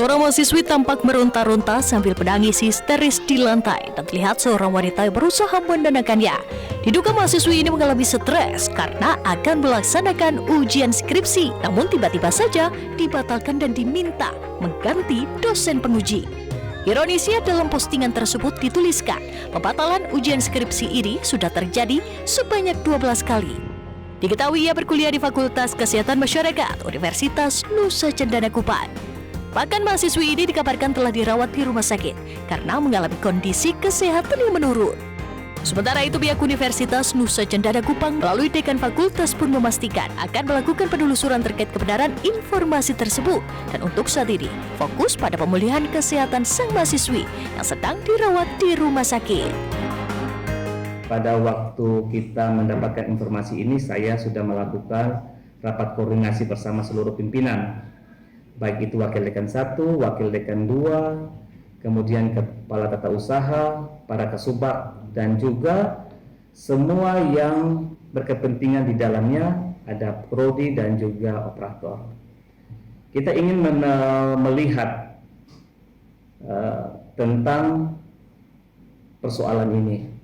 Seorang mahasiswi tampak meronta-ronta sambil menangis histeris di lantai dan terlihat seorang wanita yang berusaha menenangkannya. Diduga mahasiswi ini mengalami stres karena akan melaksanakan ujian skripsi, namun tiba-tiba saja dibatalkan dan diminta mengganti dosen penguji. Ironisnya dalam postingan tersebut dituliskan, pembatalan ujian skripsi ini sudah terjadi sebanyak 12 kali. Diketahui ia berkuliah di Fakultas Kesehatan Masyarakat Universitas Nusa Cendana Kupang. Bahkan mahasiswi ini dikabarkan telah dirawat di rumah sakit karena mengalami kondisi kesehatan yang menurun. Sementara itu pihak Universitas Nusa Cendana Kupang melalui dekan fakultas pun memastikan akan melakukan penelusuran terkait kebenaran informasi tersebut dan untuk saat ini fokus pada pemulihan kesehatan sang mahasiswi yang sedang dirawat di rumah sakit. Pada waktu kita mendapatkan informasi ini, saya sudah melakukan rapat koordinasi bersama seluruh pimpinan, baik itu Wakil Dekan 1, Wakil Dekan 2, kemudian Kepala Tata Usaha, para Kasubag, dan juga semua yang berkepentingan di dalamnya, ada prodi dan juga operator. Kita ingin melihat tentang persoalan ini.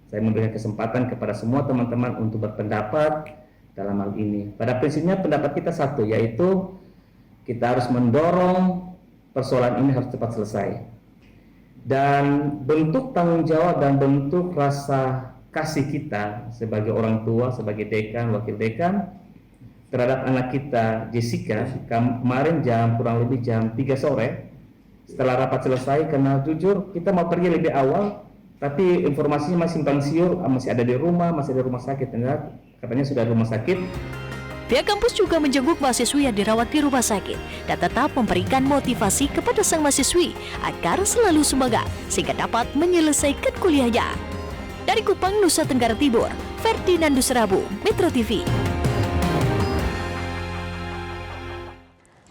Saya memberikan kesempatan kepada semua teman-teman untuk berpendapat dalam hal ini. Pada prinsipnya pendapat kita satu, yaitu kita harus mendorong persoalan ini harus cepat selesai. Dan bentuk tanggung jawab dan bentuk rasa kasih kita sebagai orang tua, sebagai dekan, wakil dekan, terhadap anak kita Jessica, kemarin kurang lebih jam 3 sore, setelah rapat selesai, karena jujur kita mau pergi lebih awal, tapi informasinya masih simpang siur, masih ada di rumah, masih ada rumah sakit, katanya sudah di rumah sakit. Pihak kampus juga menjenguk mahasiswi yang dirawat di rumah sakit dan tetap memberikan motivasi kepada sang mahasiswi agar selalu semangat sehingga dapat menyelesaikan kuliahnya. Dari Kupang, Nusa Tenggara Timur, Ferdinandus Rabu, Metro TV.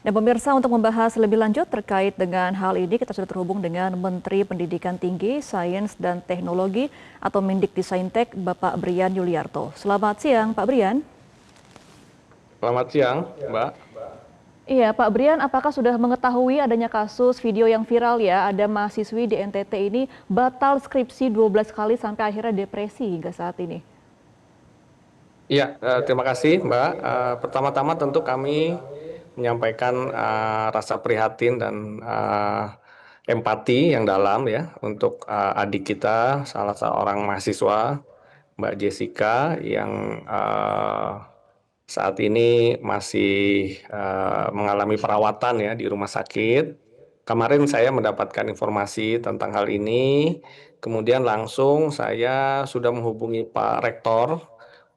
Dan pemirsa, untuk membahas lebih lanjut terkait dengan hal ini, kita sudah terhubung dengan Menteri Pendidikan Tinggi, Sains dan Teknologi atau Mendikbudristek, Bapak Brian Yuliarto. Selamat siang, Pak Brian. Selamat siang, Mbak. Iya, Pak Brian, apakah sudah mengetahui adanya kasus video yang viral ya, ada mahasiswi di NTT ini batal skripsi 12 kali sampai akhirnya depresi hingga saat ini? Iya, terima kasih, Mbak. Pertama-tama tentu kami menyampaikan rasa prihatin dan empati yang dalam ya untuk adik kita, salah seorang mahasiswa, Mbak Jessica, yang saat ini masih mengalami perawatan ya di rumah sakit. Kemarin saya mendapatkan informasi tentang hal ini, kemudian langsung saya sudah menghubungi Pak Rektor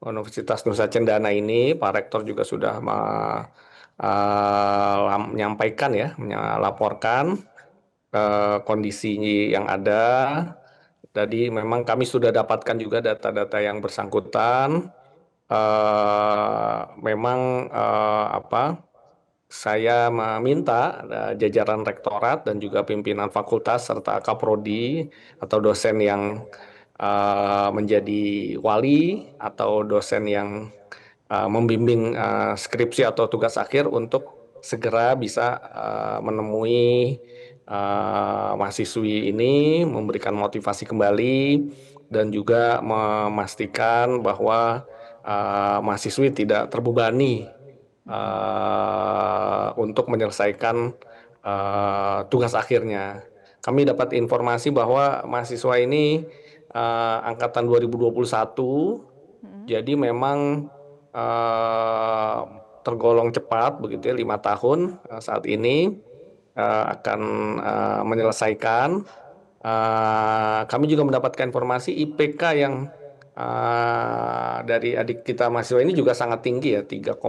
Universitas Nusa Cendana ini. Pak Rektor juga sudah menyampaikan ya, melaporkan kondisi yang ada. Jadi memang kami sudah dapatkan juga data-data yang bersangkutan. Saya meminta jajaran rektorat dan juga pimpinan fakultas serta kaprodi atau dosen yang menjadi wali atau dosen yang membimbing skripsi atau tugas akhir untuk segera bisa menemui mahasiswi ini, memberikan motivasi kembali dan juga memastikan bahwa mahasiswi tidak terbebani untuk menyelesaikan tugas akhirnya. Kami dapat informasi bahwa mahasiswa ini angkatan 2021, jadi memang tergolong cepat begitu ya, 5 tahun saat ini akan menyelesaikan. Kami juga mendapatkan informasi IPK yang dari adik kita mahasiswa ini juga sangat tinggi ya, 3,5.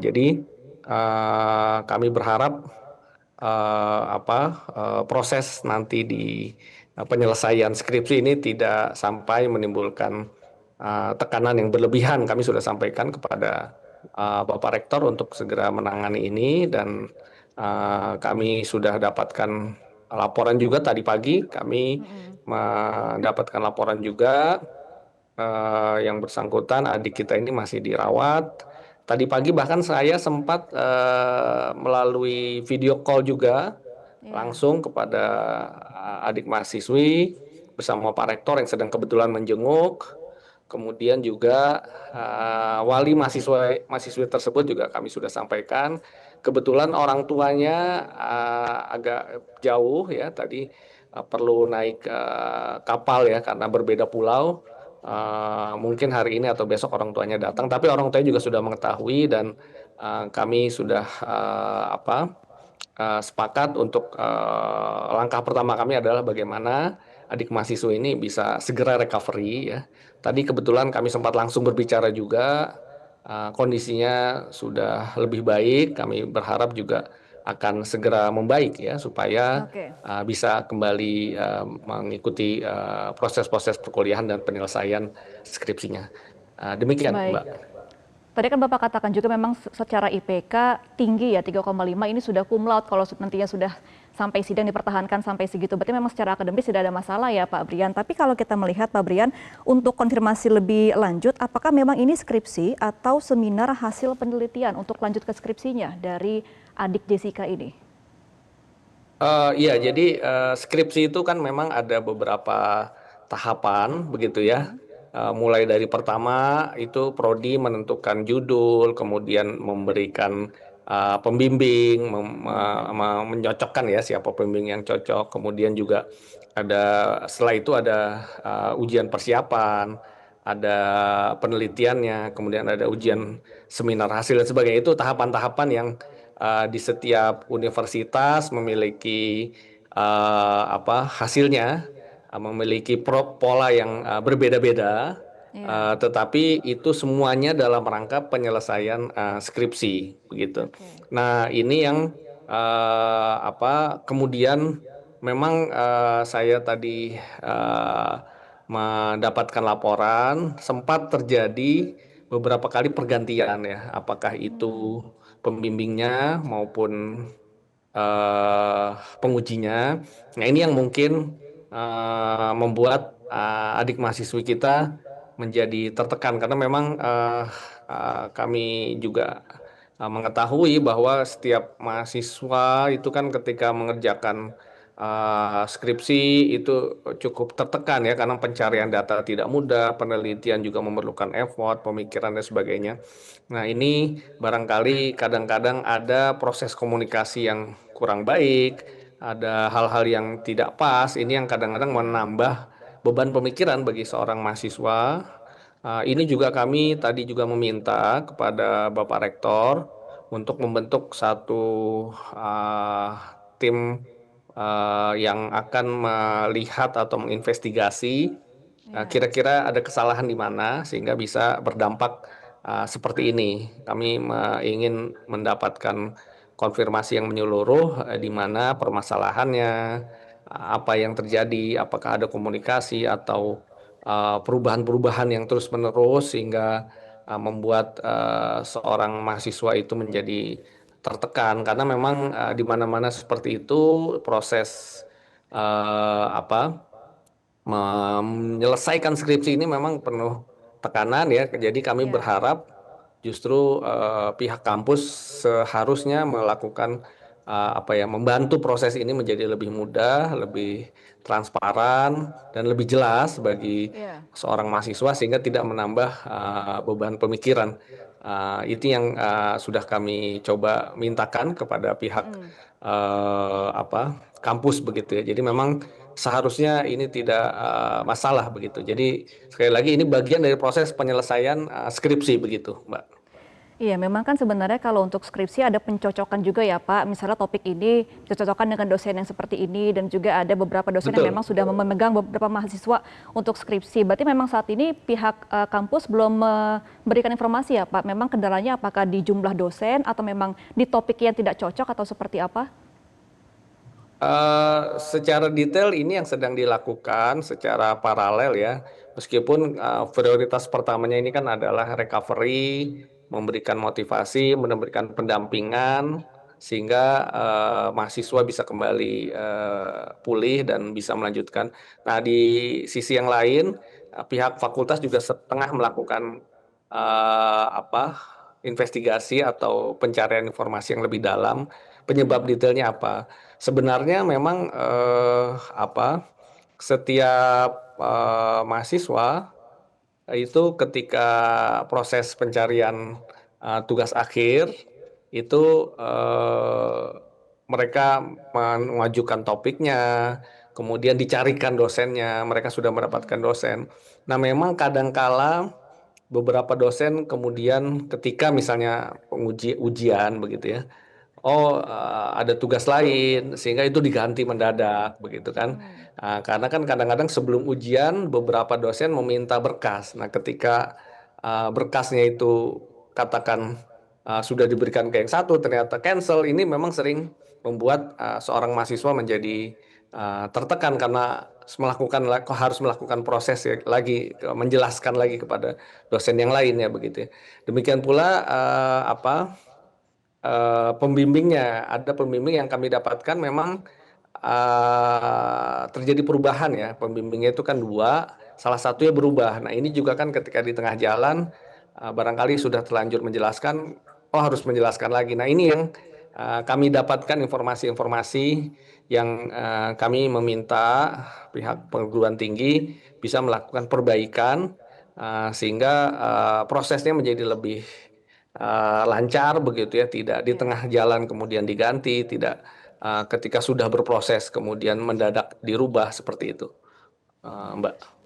Jadi kami berharap proses nanti di penyelesaian skripsi ini tidak sampai menimbulkan tekanan yang berlebihan. Kami sudah sampaikan kepada Bapak Rektor untuk segera menangani ini dan kami sudah dapatkan laporan juga tadi pagi. Kami mendapatkan laporan juga yang bersangkutan adik kita ini masih dirawat. Tadi pagi bahkan saya sempat melalui video call juga Iya. langsung kepada adik mahasiswi bersama Pak Rektor yang sedang kebetulan menjenguk. Kemudian juga wali mahasiswi tersebut juga kami sudah sampaikan. Kebetulan orang tuanya agak jauh ya tadi, perlu naik kapal ya karena berbeda pulau. Mungkin hari ini atau besok orang tuanya datang, tapi orang tuanya juga sudah mengetahui dan kami sudah sepakat untuk langkah pertama kami adalah bagaimana adik mahasiswa ini bisa segera recovery ya. Tadi kebetulan kami sempat langsung berbicara juga, kondisinya sudah lebih baik. Kami berharap juga akan segera membaik ya supaya Oke. bisa kembali mengikuti proses-proses perkuliahan dan penyelesaian skripsinya. Demikian, Baik. Mbak. Tadi kan Bapak katakan juga memang secara IPK tinggi ya 3,5 ini sudah cum laude kalau nantinya sudah sampai sidang dipertahankan sampai segitu. Berarti memang secara akademis tidak ada masalah ya Pak Brian. Tapi kalau kita melihat Pak Brian untuk konfirmasi lebih lanjut apakah memang ini skripsi atau seminar hasil penelitian untuk lanjut ke skripsinya dari adik Jessica ini? Iya, jadi skripsi itu kan memang ada beberapa tahapan begitu ya. Mulai dari pertama itu prodi menentukan judul, kemudian memberikan pembimbing, menyocokkan ya siapa pembimbing yang cocok. Kemudian juga setelah itu ada ujian persiapan, ada penelitiannya, kemudian ada ujian seminar hasil dan sebagainya. Itu tahapan-tahapan yang di setiap universitas memiliki hasilnya, memiliki pola yang berbeda-beda, Iya. tetapi itu semuanya dalam rangka penyelesaian skripsi begitu. Oke. Nah, ini yang kemudian memang saya tadi mendapatkan laporan sempat terjadi beberapa kali pergantian ya, apakah itu pembimbingnya maupun pengujinya. Nah, ini yang mungkin membuat adik mahasiswi kita menjadi tertekan karena memang kami juga mengetahui bahwa setiap mahasiswa itu kan ketika mengerjakan skripsi itu cukup tertekan ya karena pencarian data tidak mudah, penelitian juga memerlukan effort, pemikiran dan sebagainya. Nah, ini barangkali kadang-kadang ada proses komunikasi yang kurang baik, ada hal-hal yang tidak pas, ini yang kadang-kadang menambah beban pemikiran bagi seorang mahasiswa. Ini juga kami tadi juga meminta kepada Bapak Rektor untuk membentuk satu tim yang akan melihat atau menginvestigasi Iya. kira-kira ada kesalahan di mana sehingga bisa berdampak seperti ini. Kami ingin mendapatkan konfirmasi yang menyeluruh di mana permasalahannya, apa yang terjadi, apakah ada komunikasi atau perubahan-perubahan yang terus-menerus sehingga membuat seorang mahasiswa itu menjadi tertekan karena memang di mana-mana seperti itu proses eh, apa menyelesaikan skripsi ini memang penuh tekanan ya. Jadi kami Iya. berharap justru pihak kampus seharusnya melakukan membantu proses ini menjadi lebih mudah, lebih transparan dan lebih jelas bagi Iya. seorang mahasiswa sehingga tidak menambah beban pemikiran. Itu yang sudah kami coba mintakan kepada pihak Mm. kampus begitu ya. Jadi memang seharusnya ini tidak masalah begitu. Jadi sekali lagi ini bagian dari proses penyelesaian skripsi begitu, Mbak. Iya, memang kan sebenarnya kalau untuk skripsi ada pencocokan juga ya Pak. Misalnya topik ini dicocokkan dengan dosen yang seperti ini dan juga ada beberapa dosen yang Betul. memang sudah memegang beberapa mahasiswa untuk skripsi. Berarti memang saat ini pihak kampus belum memberikan informasi ya Pak. Memang kendalanya apakah di jumlah dosen atau memang di topik yang tidak cocok atau seperti apa? Secara detail ini yang sedang dilakukan secara paralel ya. Meskipun prioritas pertamanya ini kan adalah recovery, memberikan motivasi, memberikan pendampingan sehingga mahasiswa bisa kembali pulih dan bisa melanjutkan. Nah, di sisi yang lain pihak fakultas juga setengah melakukan investigasi atau pencarian informasi yang lebih dalam penyebab detailnya apa. Sebenarnya memang setiap mahasiswa itu ketika proses pencarian tugas akhir itu mereka mengajukan topiknya, kemudian dicarikan dosennya, mereka sudah mendapatkan dosen. Nah, memang kadangkala beberapa dosen kemudian ketika misalnya ujian begitu ya, ada tugas lain sehingga itu diganti mendadak begitu kan. Karena kan kadang-kadang sebelum ujian beberapa dosen meminta berkas. Nah, ketika berkasnya itu katakan sudah diberikan ke yang satu ternyata cancel, ini memang sering membuat seorang mahasiswa menjadi tertekan karena harus melakukan proses ya, lagi menjelaskan lagi kepada dosen yang lain ya begitu ya. Demikian pula pembimbingnya, ada pembimbing yang kami dapatkan memang terjadi perubahan ya, pembimbingnya itu kan 2, salah satunya berubah. Nah, ini juga kan ketika di tengah jalan barangkali sudah terlanjur menjelaskan, harus menjelaskan lagi. Nah, ini yang kami dapatkan informasi-informasi yang kami meminta pihak perguruan tinggi bisa melakukan perbaikan sehingga prosesnya menjadi lebih lancar begitu ya, tidak di tengah jalan kemudian diganti, tidak ketika sudah berproses kemudian mendadak dirubah seperti itu, Mbak.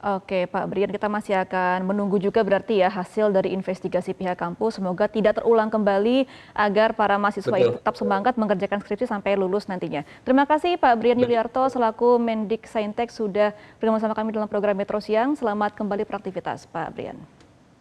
Oke, Pak Brian, kita masih akan menunggu juga berarti ya hasil dari investigasi pihak kampus. Semoga tidak terulang kembali agar para mahasiswa ini tetap semangat mengerjakan skripsi sampai lulus nantinya. Terima kasih Pak Brian Yuliarto selaku Mendik Saintek sudah bergabung sama kami dalam program Metro Siang. Selamat kembali beraktivitas, Pak Brian.